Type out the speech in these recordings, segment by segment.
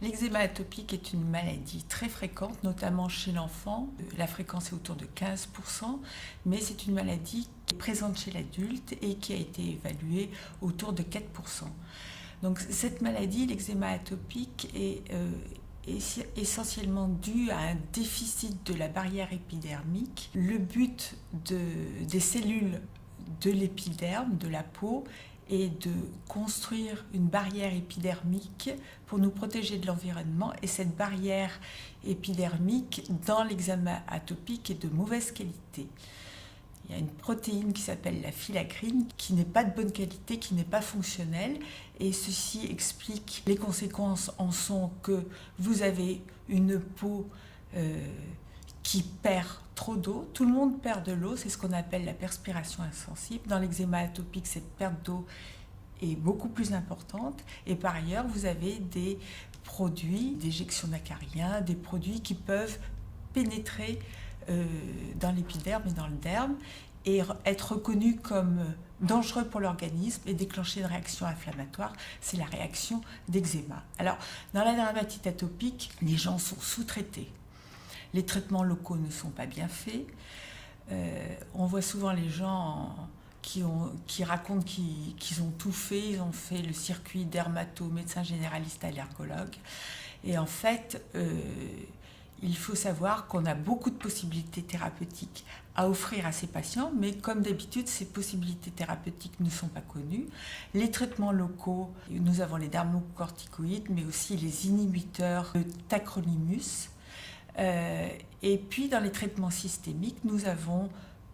L'eczéma atopique est une maladie très fréquente, notamment chez l'enfant. La fréquence est autour de 15%, mais c'est une maladie qui est présente chez l'adulte et qui a été évaluée autour de 4%. Donc cette maladie, l'eczéma atopique, est essentiellement due à un déficit de la barrière épidermique. Le but des cellules de l'épiderme, de la peau, et de construire une barrière épidermique pour nous protéger de l'environnement. Et cette barrière épidermique, dans l'eczéma atopique, est de mauvaise qualité. Il y a une protéine qui s'appelle la filacrine, qui n'est pas de bonne qualité, qui n'est pas fonctionnelle. Et ceci explique les conséquences en sont que vous avez une peau qui perd trop d'eau. Tout le monde perd de l'eau, c'est ce qu'on appelle la perspiration insensible. Dans l'eczéma atopique, cette perte d'eau est beaucoup plus importante. Et par ailleurs, vous avez des produits d'éjection d'acariens, des produits qui peuvent pénétrer dans l'épiderme et dans le derme et être reconnus comme dangereux pour l'organisme et déclencher une réaction inflammatoire, c'est la réaction d'eczéma. Alors, dans la dermatite atopique, les gens sont sous-traités. Les traitements locaux ne sont pas bien faits. On voit souvent les gens qui racontent qu'ils ont tout fait, ils ont fait le circuit dermato, médecin généraliste, allergologue. Et en fait, il faut savoir qu'on a beaucoup de possibilités thérapeutiques à offrir à ces patients, mais comme d'habitude, ces possibilités thérapeutiques ne sont pas connues. Les traitements locaux, nous avons les dermocorticoïdes, mais aussi les inhibiteurs de tacrolimus. Et puis dans les traitements systémiques, nous avons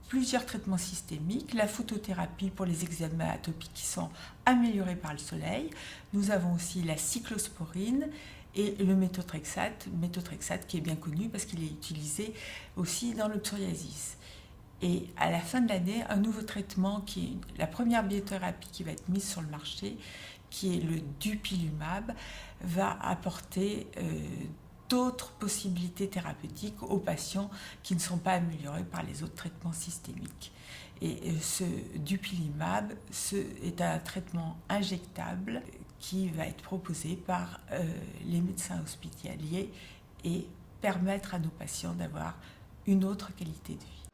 plusieurs traitements systémiques, la photothérapie pour les eczémas atopiques qui sont améliorés par le soleil. Nous avons aussi la cyclosporine et le méthotrexate qui est bien connu parce qu'il est utilisé aussi dans le psoriasis. Et à la fin de l'année, un nouveau traitement qui est la première biothérapie qui va être mise sur le marché, qui est le dupilumab, va apporter d'autres possibilités thérapeutiques aux patients qui ne sont pas améliorés par les autres traitements systémiques. Et ce dupilumab est un traitement injectable qui va être proposé par les médecins hospitaliers et permettre à nos patients d'avoir une autre qualité de vie.